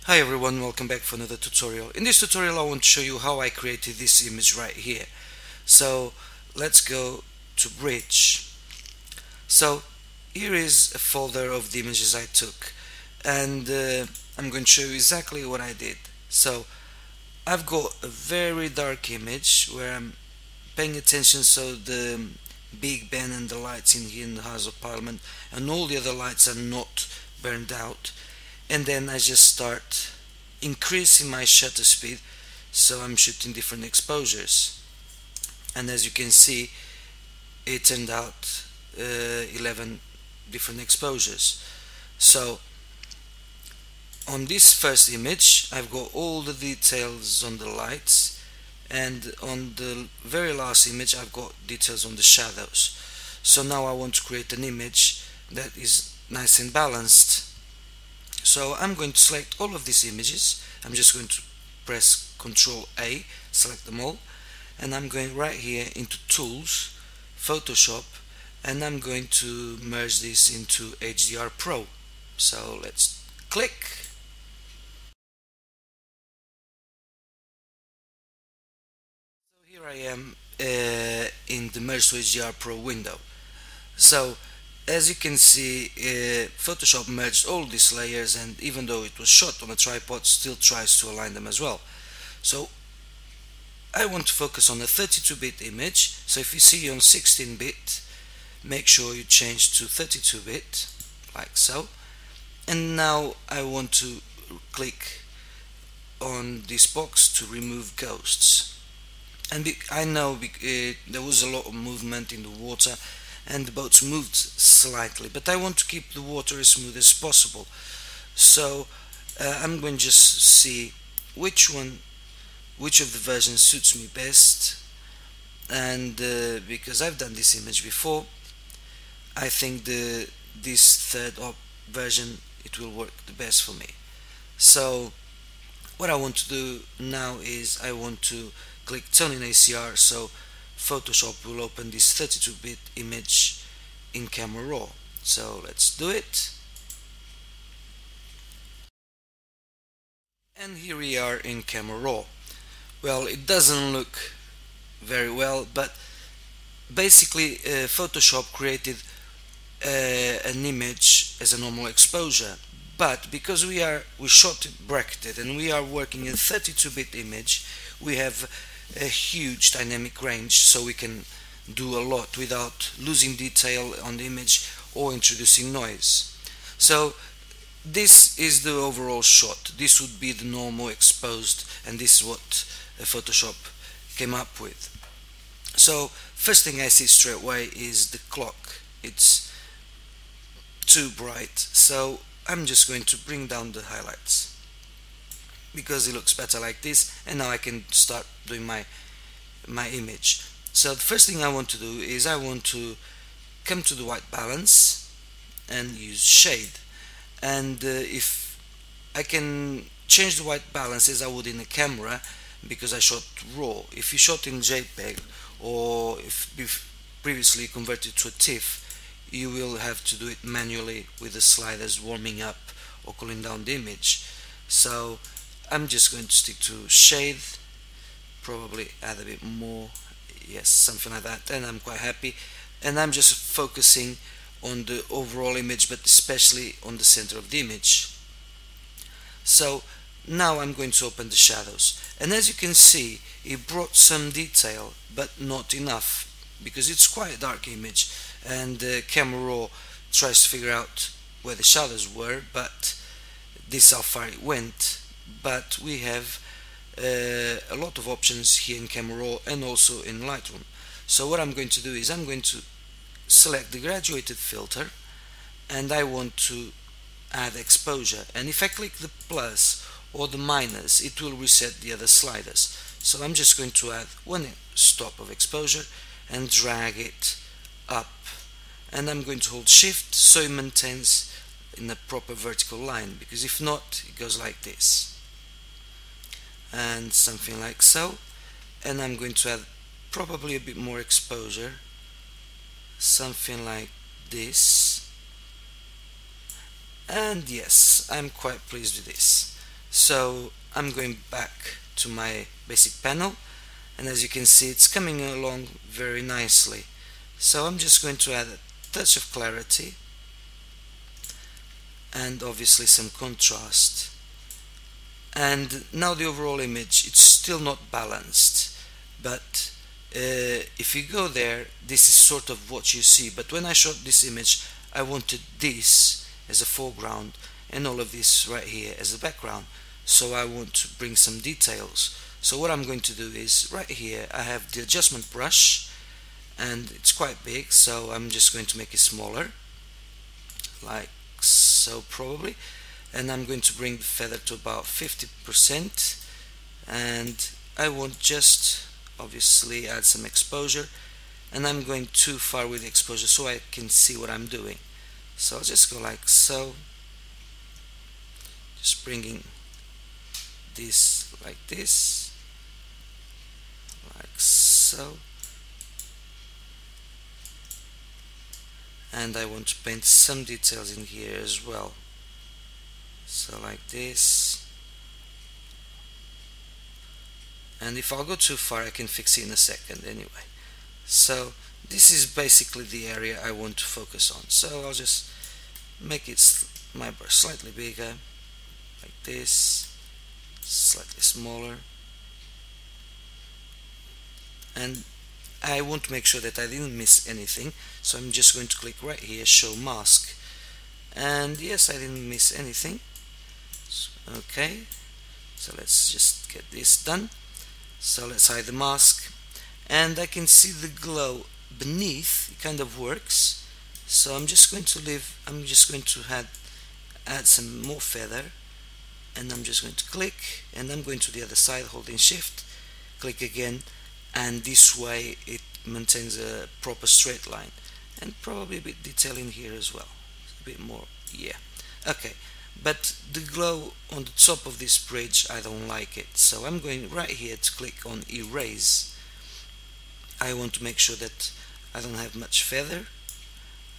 Hi everyone, welcome back for another tutorial. In this tutorial I want to show you how I created this image right here. So let's go to Bridge. So here is a folder of the images I took, and I'm going to show you exactly what I did. So I've got a very dark image where I'm paying attention, so the Big Ben and the lights in here in the House of Parliament and all the other lights are not burned out, and then I just start increasing my shutter speed, so I'm shooting different exposures, and as you can see it turned out 11 different exposures. So on this first image I've got all the details on the lights, and on the very last image I've got details on the shadows. So now I want to create an image that is nice and balanced. So I'm going to select all of these images. I'm just going to press Ctrl A, select them all, and I'm going right here into Tools, Photoshop, and I'm going to merge this into HDR Pro. So let's click. So here I am in the Merge to HDR Pro window. So as you can see, Photoshop merged all these layers, and even though it was shot on a tripod, still tries to align them as well. So I want to focus on a 32-bit image, so if you see on 16-bit, make sure you change to 32-bit, like so. And now I want to click on this box to remove ghosts. And I know there was a lot of movement in the water, and the boats moved slightly, but I want to keep the water as smooth as possible. So I'm going to just see which of the versions suits me best, and because I've done this image before, I think this third version, it will work the best for me. So what I want to do now is I want to click Tone in ACR, so Photoshop will open this 32-bit image in Camera Raw. So let's do it. And here we are in Camera Raw. Well, it doesn't look very well, but basically Photoshop created an image as a normal exposure, but because we shot it bracketed and we are working in 32-bit image, we have a huge dynamic range, so we can do a lot without losing detail on the image or introducing noise. So this is the overall shot. This would be the normal exposed, and this is what Photoshop came up with. So first thing I see straight away is the clock. It's too bright, so I'm just going to bring down the highlights because it looks better like this, and now I can start doing my image. So the first thing I want to do is I want to come to the white balance and use shade, and if I can change the white balance as I would in a camera, because I shot raw. If you shot in JPEG, or if previously converted to a TIFF, you will have to do it manually with the sliders warming up or cooling down the image. So I'm just going to stick to shade, probably add a bit more, yes, something like that, and I'm quite happy. And I'm just focusing on the overall image, but especially on the center of the image. So now I'm going to open the shadows, and as you can see, it brought some detail, but not enough, because it's quite a dark image, and Camera Raw tries to figure out where the shadows were, but this is how far it went. But we have a lot of options here in Camera Raw and also in Lightroom. So what I'm going to do is I'm going to select the graduated filter, and I want to add exposure, and if I click the plus or the minus, it will reset the other sliders. So I'm just going to add one stop of exposure and drag it up, and I'm going to hold shift so it maintains in a proper vertical line, because if not it goes like this, and something like so. And I'm going to add probably a bit more exposure, something like this, and yes, I'm quite pleased with this. So I'm going back to my basic panel, and as you can see, it's coming along very nicely. So I'm just going to add a touch of clarity and obviously some contrast. And now the overall image, it's still not balanced, but if you go there, this is sort of what you see. But when I shot this image, I wanted this as a foreground and all of this right here as a background, so I want to bring some details. So what I'm going to do is, right here I have the adjustment brush, and it's quite big, so I'm just going to make it smaller, like so probably, and I'm going to bring the feather to about 50%, and I want just obviously add some exposure, and I'm going too far with the exposure so I can see what I'm doing. So I'll just go like so, just bringing this like this, like so, and I want to paint some details in here as well, so like this. And if I'll go too far, I can fix it in a second anyway. So this is basically the area I want to focus on, so I'll just make it my brush slightly bigger, like this, slightly smaller, and I want to make sure that I didn't miss anything, so I'm just going to click right here, show mask, and yes, I didn't miss anything. Okay, so let's just get this done. So let's hide the mask, and I can see the glow beneath. It kind of works, so I'm just going to add some more feather, and I'm just going to click, and I'm going to the other side holding shift, click again, and this way it maintains a proper straight line, and probably a bit detail in here as well, a bit more, yeah, okay. But the glow on the top of this bridge, I don't like it, so I'm going right here to click on erase. I want to make sure that I don't have much feather.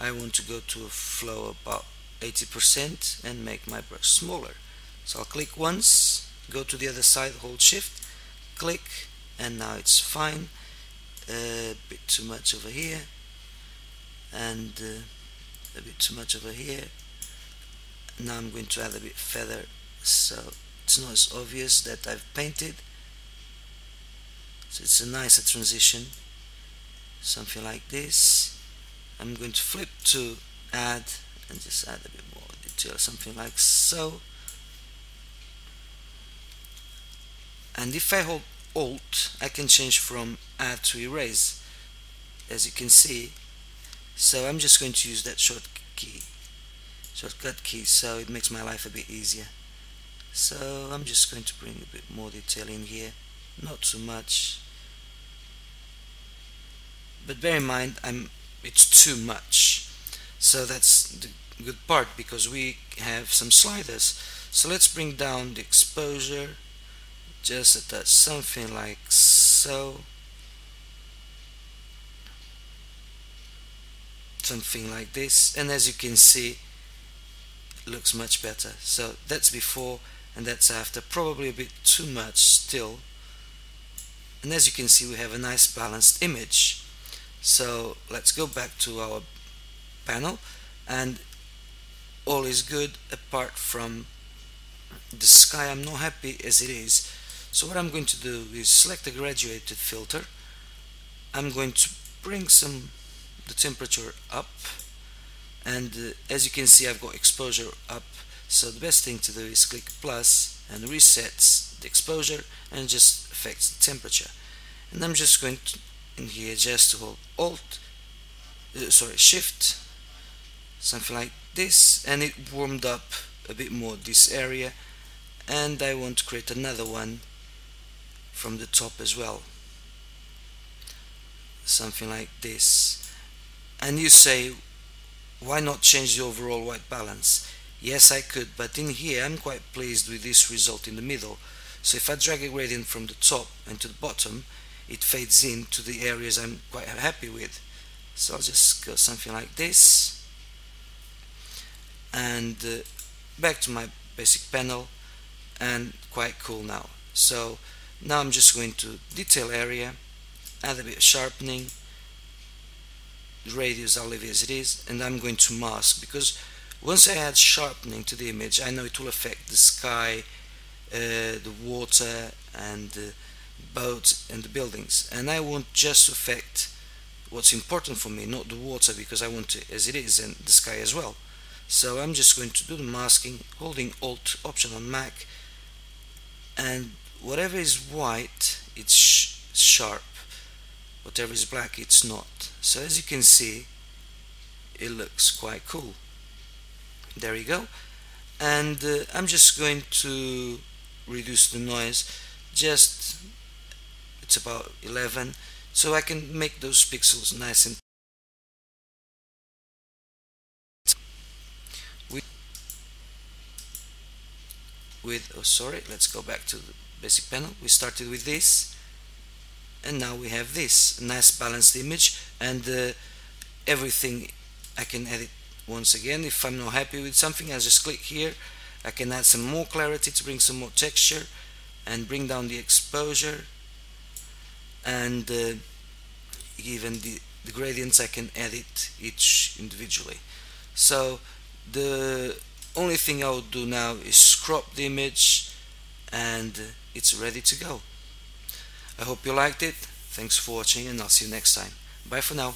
I want to go to a flow about 80% and make my brush smaller. So I'll click once, go to the other side, hold shift, click, and now it's fine. A bit too much over here, and a bit too much over here. Now I'm going to add a bit feather, so it's not as obvious that I've painted, so it's a nicer transition, something like this. I'm going to flip to add, and just add a bit more detail, something like so. And if I hold Alt, I can change from add to erase, as you can see. So I'm just going to use that shortcut key, so it makes my life a bit easier. So I'm just going to bring a bit more detail in here, not too much, but bear in mind it's too much. So that's the good part, because we have some sliders. So let's bring down the exposure just a touch, something like so, something like this, and as you can see, looks much better. So that's before and that's after, probably a bit too much still, and as you can see, we have a nice balanced image. So let's go back to our panel, and all is good apart from the sky. I'm not happy as it is, so what I'm going to do is select the graduated filter. I'm going to bring the temperature up, and as you can see, I've got exposure up, so the best thing to do is click plus and resets the exposure and just affects the temperature. And I'm just going to in here just to hold shift, something like this, and it warmed up a bit more this area, and I want to create another one from the top as well, something like this. And you say, why not change the overall white balance? Yes, I could, but in here I'm quite pleased with this result in the middle. So if I drag a gradient from the top and to the bottom, it fades into the areas I'm quite happy with. So I'll just go something like this, and back to my basic panel, and quite cool now. So now I'm just going to detail area, add a bit of sharpening, the radius I'll leave it as it is, and I'm going to mask, because once I add sharpening to the image I know it will affect the sky, the water and the boats and the buildings, and I want just to affect what's important for me, not the water, because I want it as it is, and the sky as well. So I'm just going to do the masking holding Alt Option on Mac, and whatever is white it's sharp, whatever is black it's not. So as you can see it looks quite cool. There you go. And I'm just going to reduce the noise, just it's about 11, so I can make those pixels nice and with oh sorry, let's go back to the basic panel. We started with this and now we have this nice balanced image, and everything I can edit once again. If I'm not happy with something, I just click here. I can add some more clarity to bring some more texture and bring down the exposure, and even the gradients I can edit each individually. So the only thing I would do now is crop the image and it's ready to go. I hope you liked it. Thanks for watching and I'll see you next time. Bye for now.